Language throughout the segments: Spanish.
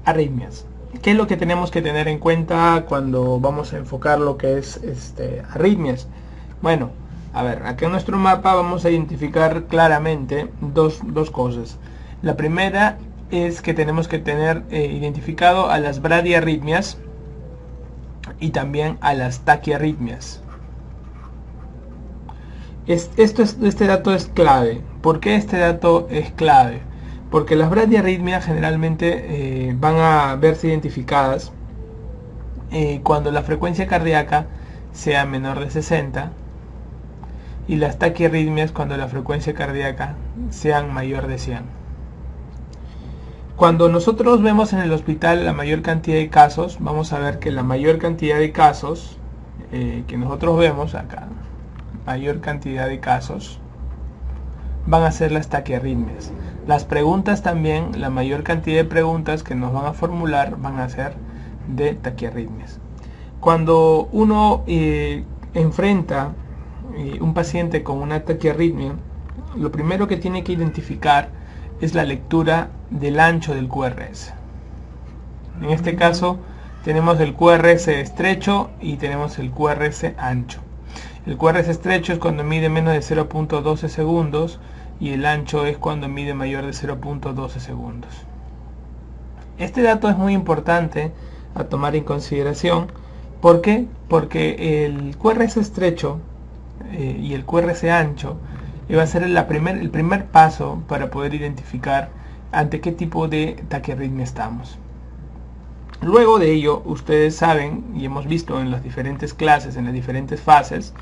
arritmias. ¿Qué es lo que tenemos que tener en cuenta cuando vamos a enfocar lo que es arritmias? Bueno, a ver, acá en nuestro mapa vamos a identificar claramente dos cosas. La primera es que tenemos que tener identificado a las bradiarritmias y también a las taquiarritmias. Este dato es clave. ¿Por qué este dato es clave? Porque las bradiarritmias generalmente van a verse identificadas cuando la frecuencia cardíaca sea menor de 60 y las taquiarritmias cuando la frecuencia cardíaca sea mayor de 100. Cuando nosotros vemos en el hospital la mayor cantidad de casos, vamos a ver que la mayor cantidad de casos que nosotros vemos acá, mayor cantidad de casos, van a ser las taquiarritmias. Las preguntas también, la mayor cantidad de preguntas que nos van a formular van a ser de taquiarritmias. Cuando uno enfrenta un paciente con una taquiarritmia, lo primero que tiene que identificar es la lectura del ancho del QRS. En este caso tenemos el QRS estrecho y tenemos el QRS ancho. El QRS estrecho es cuando mide menos de 0.12 segundos y el ancho es cuando mide mayor de 0.12 segundos. Este dato es muy importante a tomar en consideración. ¿Por qué? Porque el QRS estrecho y el QRS ancho va a ser el primer paso para poder identificar ante qué tipo de taquiarritmia estamos. Luego de ello, ustedes saben y hemos visto en las diferentes clases, en las diferentes fases,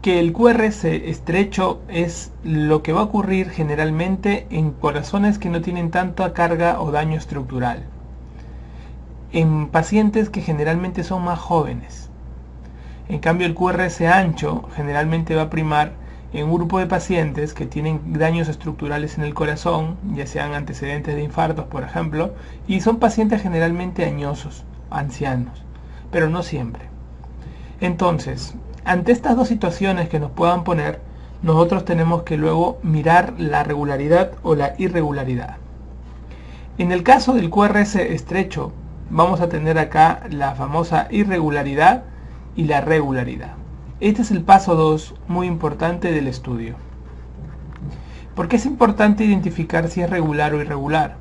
que el QRS estrecho es lo que va a ocurrir generalmente en corazones que no tienen tanta carga o daño estructural, en pacientes que generalmente son más jóvenes. En cambio, el QRS ancho generalmente va a primar en un grupo de pacientes que tienen daños estructurales en el corazón, ya sean antecedentes de infartos, por ejemplo, y son pacientes generalmente añosos, ancianos, pero no siempre. Entonces, ante estas dos situaciones que nos puedan poner, nosotros tenemos que luego mirar la regularidad o la irregularidad. En el caso del QRS estrecho, vamos a tener acá la famosa irregularidad y la regularidad. Este es el paso 2 muy importante del estudio. ¿Por qué es importante identificar si es regular o irregular?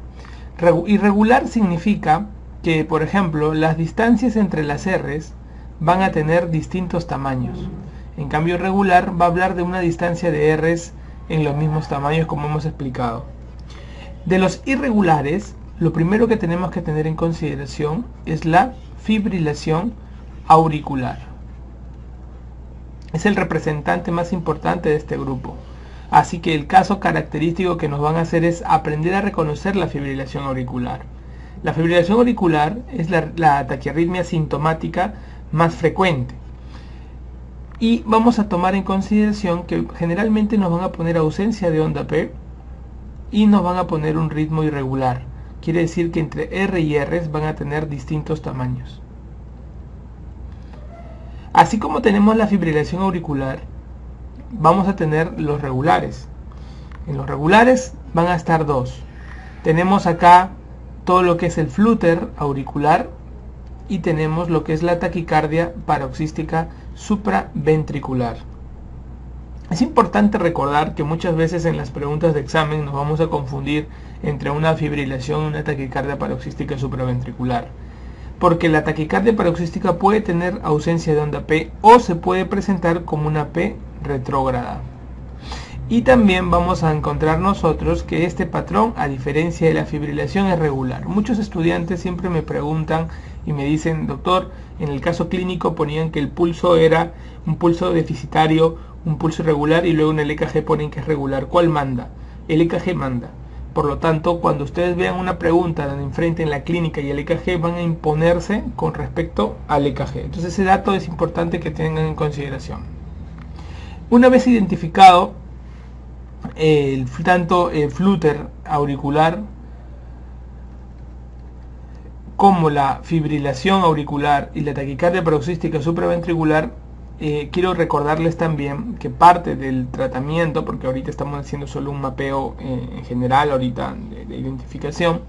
Irregular significa que, por ejemplo, las distancias entre las R's van a tener distintos tamaños. En cambio, regular va a hablar de una distancia de R's en los mismos tamaños, como hemos explicado. De los irregulares, lo primero que tenemos que tener en consideración es la fibrilación auricular. Es el representante más importante de este grupo. Así que el caso característico que nos van a hacer es aprender a reconocer la fibrilación auricular. La fibrilación auricular es la taquiarritmia sintomática más frecuente. Y vamos a tomar en consideración que generalmente nos van a poner ausencia de onda P y nos van a poner un ritmo irregular. Quiere decir que entre R y R van a tener distintos tamaños. Así como tenemos la fibrilación auricular, vamos a tener los regulares. En los regulares van a estar dos. Tenemos acá todo lo que es el flúter auricular y tenemos lo que es la taquicardia paroxística supraventricular. Es importante recordar que muchas veces en las preguntas de examen nos vamos a confundir entre una fibrilación y una taquicardia paroxística supraventricular. Porque la taquicardia paroxística puede tener ausencia de onda P o se puede presentar como una P retrógrada. Y también vamos a encontrar nosotros que este patrón, a diferencia de la fibrilación, es regular. Muchos estudiantes siempre me preguntan y me dicen, doctor, en el caso clínico ponían que el pulso era un pulso deficitario, un pulso irregular y luego en el EKG ponen que es regular. ¿Cuál manda? El EKG manda. Por lo tanto, cuando ustedes vean una pregunta donde enfrenten la clínica y el EKG, van a imponerse con respecto al EKG. Entonces ese dato es importante que tengan en consideración. Una vez identificado tanto el flúter auricular como la fibrilación auricular y la taquicardia paroxística supraventricular, quiero recordarles también que parte del tratamiento, porque ahorita estamos haciendo solo un mapeo en general ahorita de identificación,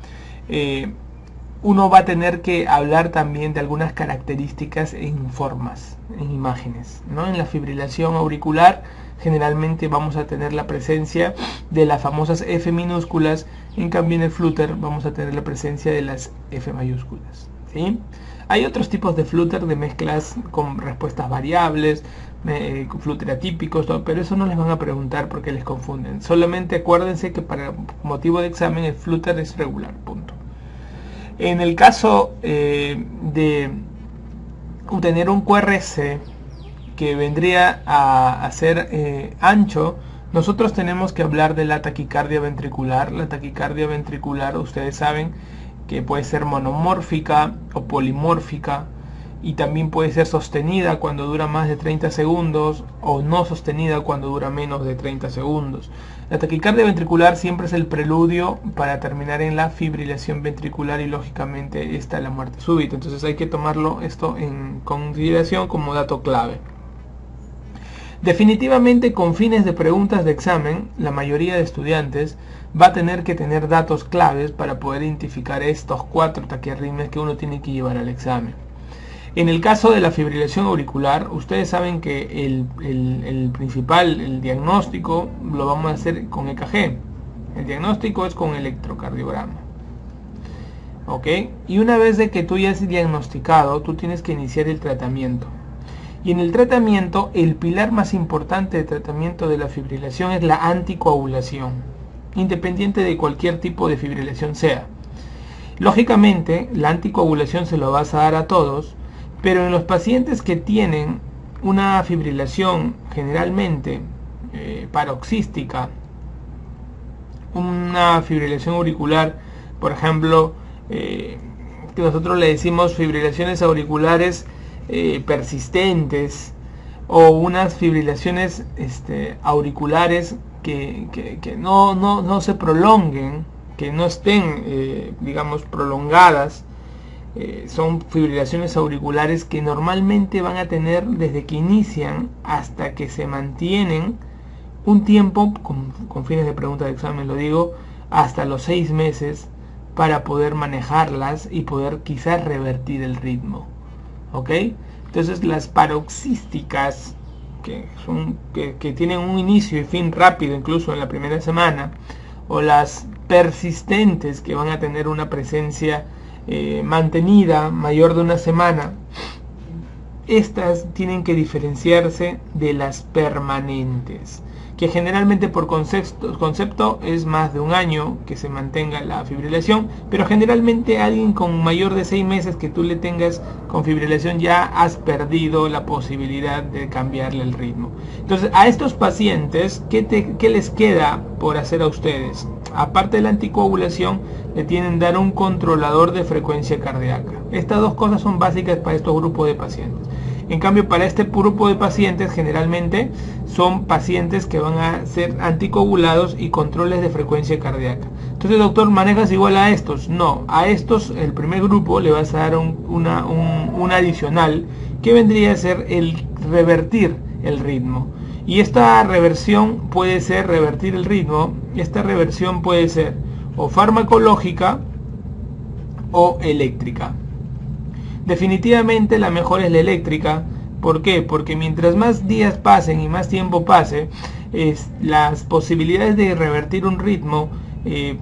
uno va a tener que hablar también de algunas características en formas, en imágenes, ¿no? En la fibrilación auricular generalmente vamos a tener la presencia de las famosas F minúsculas, en cambio en el flutter vamos a tener la presencia de las F mayúsculas, ¿sí? Hay otros tipos de flutter, de mezclas con respuestas variables, flutter atípicos, ¿no? Pero eso no les van a preguntar porque les confunden. Solamente acuérdense que para motivo de examen el flutter es regular, punto. En el caso de tener un QRS que vendría a ser ancho, nosotros tenemos que hablar de la taquicardia ventricular. La taquicardia ventricular, ustedes saben que puede ser monomórfica o polimórfica, y también puede ser sostenida cuando dura más de 30 segundos o no sostenida cuando dura menos de 30 segundos. La taquicardia ventricular siempre es el preludio para terminar en la fibrilación ventricular y lógicamente está la muerte súbita. Entonces hay que tomarlo esto en consideración como dato clave. Definitivamente, con fines de preguntas de examen, la mayoría de estudiantes va a tener que tener datos claves para poder identificar estos 4 taquiarritmias que uno tiene que llevar al examen. En el caso de la fibrilación auricular, ustedes saben que el principal, el diagnóstico, lo vamos a hacer con EKG. El diagnóstico es con electrocardiograma. ¿Ok? Y una vez de que tú ya has diagnosticado, tú tienes que iniciar el tratamiento. Y en el tratamiento, el pilar más importante de tratamiento de la fibrilación es la anticoagulación, independiente de cualquier tipo de fibrilación sea. Lógicamente, la anticoagulación se lo vas a dar a todos, pero en los pacientes que tienen una fibrilación generalmente paroxística, una fibrilación auricular, por ejemplo, que nosotros le decimos fibrilaciones auriculares persistentes, o unas fibrilaciones auriculares que no se prolonguen, que no estén digamos prolongadas, son fibrilaciones auriculares que normalmente van a tener desde que inician hasta que se mantienen un tiempo, con fines de pregunta de examen lo digo, hasta los 6 meses, para poder manejarlas y poder quizás revertir el ritmo. ¿Ok? Entonces las paroxísticas, que tienen un inicio y fin rápido incluso en la primera semana, o las persistentes, que van a tener una presencia mantenida mayor de una semana, estas tienen que diferenciarse de las permanentes, que generalmente por concepto es más de un año que se mantenga la fibrilación, pero generalmente alguien con mayor de 6 meses que tú le tengas con fibrilación ya has perdido la posibilidad de cambiarle el ritmo. Entonces, a estos pacientes, ¿qué les queda por hacer a ustedes? Aparte de la anticoagulación, le tienen que dar un controlador de frecuencia cardíaca. Estas dos cosas son básicas para estos grupos de pacientes. En cambio, para este grupo de pacientes generalmente son pacientes que van a ser anticoagulados y controles de frecuencia cardíaca. Entonces, doctor, ¿manejas igual a estos? No, a estos, el primer grupo, le vas a dar un adicional que vendría a ser el revertir el ritmo. Y esta reversión puede ser, revertir el ritmo, esta reversión puede ser o farmacológica o eléctrica. Definitivamente la mejor es la eléctrica. ¿Por qué? Porque mientras más días pasen y más tiempo pase, las posibilidades de revertir un ritmo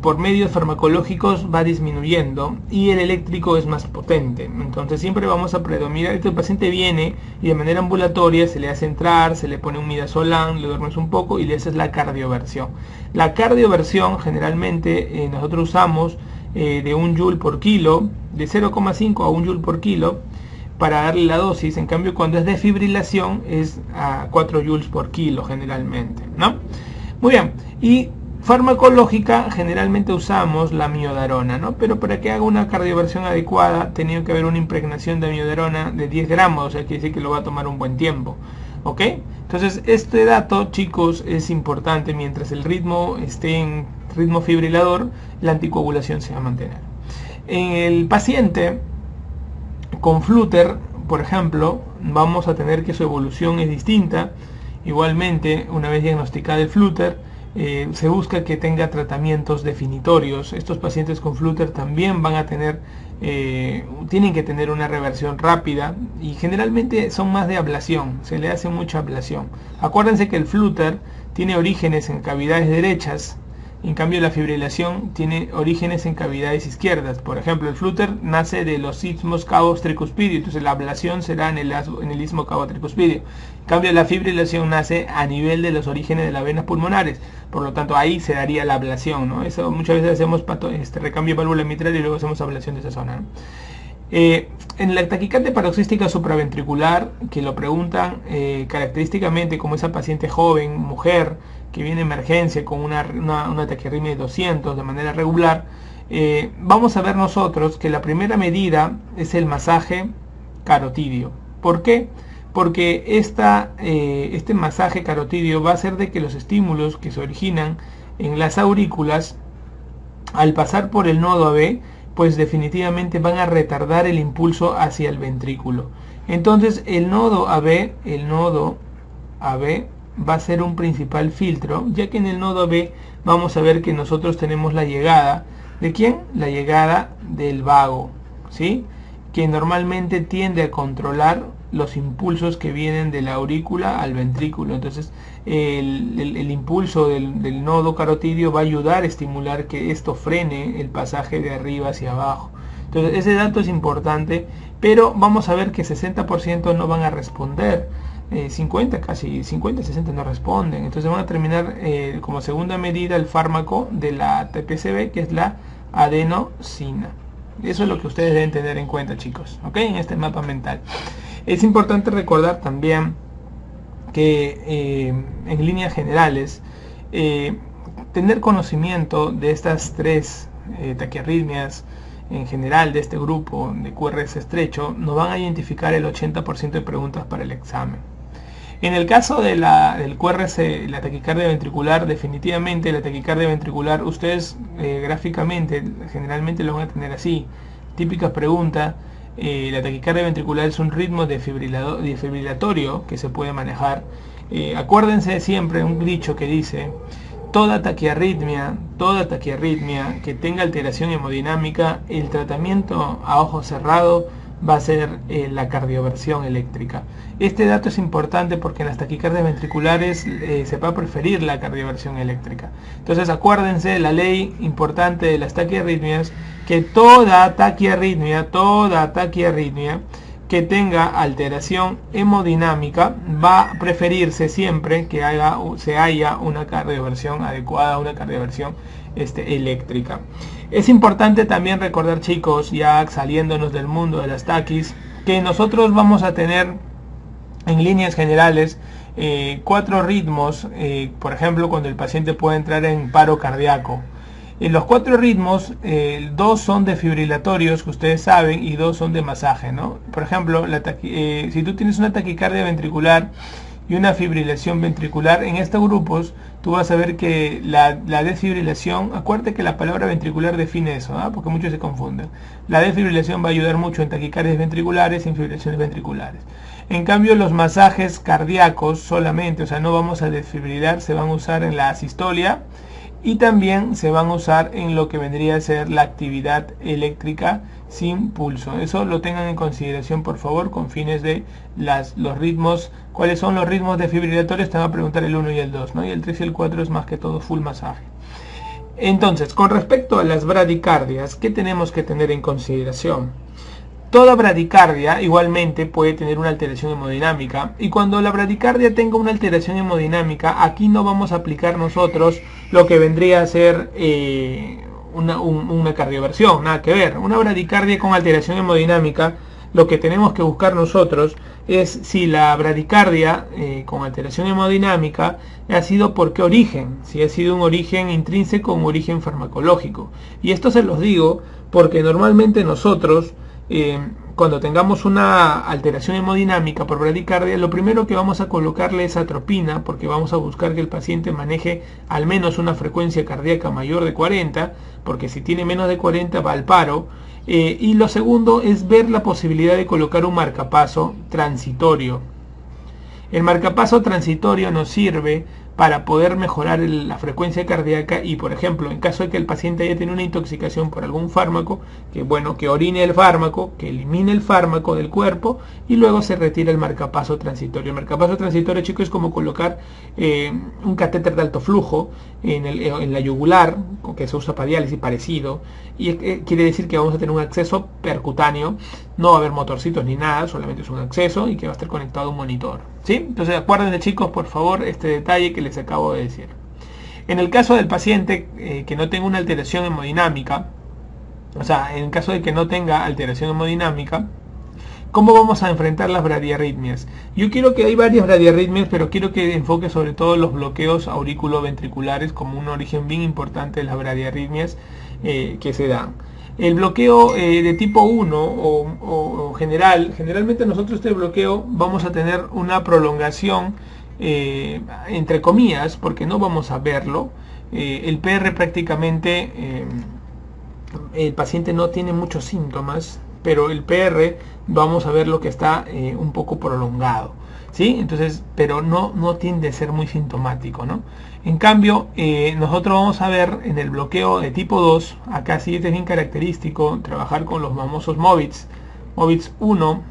por medios farmacológicos va disminuyendo y el eléctrico es más potente. Entonces siempre vamos a predominar que el paciente viene y de manera ambulatoria se le hace entrar, se le pone un midazolam, le duermes un poco y le haces la cardioversión. La cardioversión generalmente nosotros usamos de 1 joule por kilo, de 0,5 a 1 joule por kilo para darle la dosis. En cambio, cuando es de fibrilación es a 4 joules por kilo generalmente, ¿no? Muy bien. Y farmacológica generalmente usamos la amiodarona, ¿no? Pero para que haga una cardioversión adecuada tenía que haber una impregnación de amiodarona de 10 gramos, o sea, quiere decir que lo va a tomar un buen tiempo. ¿Ok? Entonces este dato, chicos, es importante. Mientras el ritmo esté en ritmo fibrilador, la anticoagulación se va a mantener. En el paciente con flutter, por ejemplo, vamos a tener que su evolución es distinta. Igualmente, una vez diagnosticada el flutter, se busca que tenga tratamientos definitorios. Estos pacientes con Flutter también van a tener, tienen que tener una reversión rápida y generalmente son más de ablación, se le hace mucha ablación. Acuérdense que el Flutter tiene orígenes en cavidades derechas, en cambio la fibrilación tiene orígenes en cavidades izquierdas. Por ejemplo, el Flutter nace de los istmos cabos tricuspidio, entonces la ablación será en el istmo cabo tricuspidio. En cambio la fibrilación nace a nivel de los orígenes de las venas pulmonares, por lo tanto ahí se daría la ablación, ¿no? Eso muchas veces hacemos recambio de válvula mitral y luego hacemos ablación de esa zona, ¿no? En la taquicardia paroxística supraventricular, que lo preguntan característicamente como esa paciente joven, mujer, que viene en emergencia con una taquiarritmia de 200 de manera regular, vamos a ver nosotros que la primera medida es el masaje carotidio. ¿Por qué? Porque este masaje carotidio va a hacer de que los estímulos que se originan en las aurículas, al pasar por el nodo AB, pues definitivamente van a retardar el impulso hacia el ventrículo. Entonces el nodo AB va a ser un principal filtro, ya que en el nodo AB vamos a ver que nosotros tenemos la llegada, ¿de quién? La llegada del vago, ¿sí? Que normalmente tiende a controlar los impulsos que vienen de la aurícula al ventrículo. Entonces el impulso del nodo carotidio va a ayudar a estimular que esto frene el pasaje de arriba hacia abajo. Entonces ese dato es importante, pero vamos a ver que 60% no van a responder, 50-60 no responden. Entonces van a terminar como segunda medida el fármaco de la TPCB, que es la adenosina. Eso es lo que ustedes deben tener en cuenta, chicos, ¿ok? En este mapa mental. Es importante recordar también que en líneas generales tener conocimiento de estas tres taquiarritmias en general de este grupo de QRS estrecho nos van a identificar el 80% de preguntas para el examen. En el caso de del QRS, la taquicardia ventricular, definitivamente la taquicardia ventricular, ustedes gráficamente generalmente lo van a tener así. Típica pregunta, la taquicardia ventricular es un ritmo defibrilatorio que se puede manejar. Acuérdense siempre un dicho que dice: toda taquiarritmia que tenga alteración hemodinámica, el tratamiento a ojo cerrado va a ser la cardioversión eléctrica. Este dato es importante porque en las taquicardias ventriculares se va a preferir la cardioversión eléctrica. Entonces acuérdense la ley importante de las taquiarritmias, que toda taquiarritmia que tenga alteración hemodinámica va a preferirse siempre que se haya una cardioversión adecuada, una cardioversión eléctrica. Es importante también recordar, chicos, ya saliéndonos del mundo de las taquis, que nosotros vamos a tener en líneas generales 4 ritmos, por ejemplo, cuando el paciente puede entrar en paro cardíaco. En los 4 ritmos, 2 son defibrilatorios, que ustedes saben, y 2 son de masaje, ¿no? Por ejemplo, si tú tienes una taquicardia ventricular y una fibrilación ventricular, en estos grupos tú vas a ver que la desfibrilación, acuérdate que la palabra ventricular define eso, ¿no? Porque muchos se confunden. La desfibrilación va a ayudar mucho en taquicardias ventriculares y en fibrilaciones ventriculares. En cambio, los masajes cardíacos solamente, o sea, no vamos a desfibrilar, se van a usar en la asistolia y también se van a usar en lo que vendría a ser la actividad eléctrica sin pulso. Eso lo tengan en consideración, por favor, con fines de los ritmos. ¿Cuáles son los ritmos defibrilatorios? Te van a preguntar el 1 y el 2, ¿no? Y el 3 y el 4 es más que todo full masaje. Entonces, con respecto a las bradicardias, ¿qué tenemos que tener en consideración? Toda bradicardia igualmente puede tener una alteración hemodinámica, y cuando la bradicardia tenga una alteración hemodinámica, aquí no vamos a aplicar nosotros lo que vendría a ser una cardioversión, nada que ver. Una bradicardia con alteración hemodinámica, lo que tenemos que buscar nosotros es si la bradicardia con alteración hemodinámica ha sido por qué origen, si ha sido un origen intrínseco o un origen farmacológico. Y esto se los digo porque normalmente nosotros cuando tengamos una alteración hemodinámica por bradicardia, lo primero que vamos a colocarle es atropina, porque vamos a buscar que el paciente maneje al menos una frecuencia cardíaca mayor de 40, porque si tiene menos de 40 va al paro. Y lo segundo es ver la posibilidad de colocar un marcapaso transitorio. El marcapaso transitorio nos sirve para poder mejorar la frecuencia cardíaca y, por ejemplo, en caso de que el paciente haya tenido una intoxicación por algún fármaco, que orine el fármaco, que elimine el fármaco del cuerpo y luego se retira el marcapaso transitorio. El marcapaso transitorio, chicos, es como colocar un catéter de alto flujo en la yugular, que se usa para diálisis, parecido, y quiere decir que vamos a tener un acceso percutáneo, no va a haber motorcitos ni nada, solamente es un acceso y que va a estar conectado a un monitor, ¿sí? Entonces acuérdense, chicos, por favor, este detalle que les acabo de decir. En el caso del paciente que no tenga una alteración hemodinámica, o sea, en el caso de que no tenga alteración hemodinámica, ¿cómo vamos a enfrentar las bradiarritmias? Yo quiero que hay varias bradiarritmias, pero quiero que enfoque sobre todo los bloqueos auriculoventriculares como un origen bien importante de las bradiarritmias que se dan. El bloqueo de tipo 1 o generalmente nosotros este bloqueo vamos a tener una prolongación entre comillas, porque no vamos a verlo. El PR prácticamente, el paciente no tiene muchos síntomas, pero el PR vamos a ver lo que está un poco prolongado, ¿sí? Entonces, pero no tiende a ser muy sintomático, ¿no? En cambio, nosotros vamos a ver en el bloqueo de tipo 2, acá sí es bien característico trabajar con los famosos MOVITs 1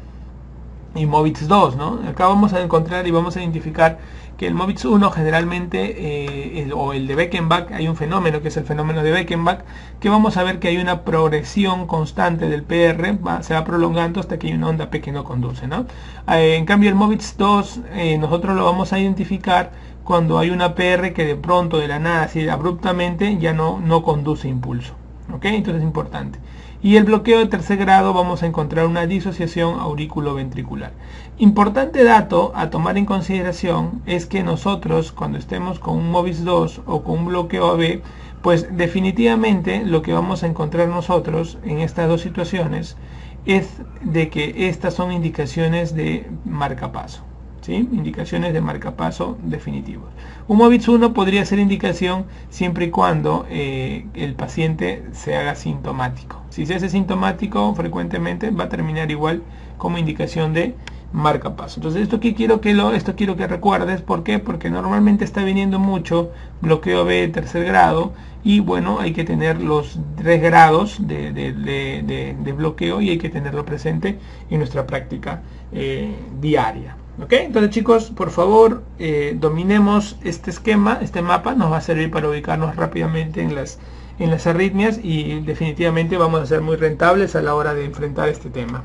y MOVITs 2, ¿no? Acá vamos a encontrar y vamos a identificar que el MOVITs 1 generalmente, o el de Beckenbach, hay un fenómeno que es el fenómeno de Beckenbach, que vamos a ver que hay una progresión constante del PR, se va prolongando hasta que hay una onda P que no conduce, ¿no? En cambio el MOVITs 2, nosotros lo vamos a identificar cuando hay una PR que de pronto, de la nada, así abruptamente, ya no conduce impulso, ¿ok? Entonces es importante. Y el bloqueo de tercer grado vamos a encontrar una disociación auriculoventricular. Importante dato a tomar en consideración es que nosotros cuando estemos con un MOVITs 2 o con un bloqueo AB, pues definitivamente lo que vamos a encontrar nosotros en estas dos situaciones es de que estas son indicaciones de marcapaso. ¿Sí? Indicaciones de marcapaso definitivos. Un MOVITs 1 podría ser indicación siempre y cuando el paciente se haga sintomático. Si se hace sintomático frecuentemente va a terminar igual como indicación de marcapaso. Entonces esto quiero que recuerdes. ¿Por qué? Porque normalmente está viniendo mucho bloqueo B de tercer grado y bueno, hay que tener los 3 grados de bloqueo y hay que tenerlo presente en nuestra práctica diaria. ¿Ok? Entonces, chicos, por favor, dominemos este esquema, este mapa nos va a servir para ubicarnos rápidamente en las arritmias y definitivamente vamos a ser muy rentables a la hora de enfrentar este tema.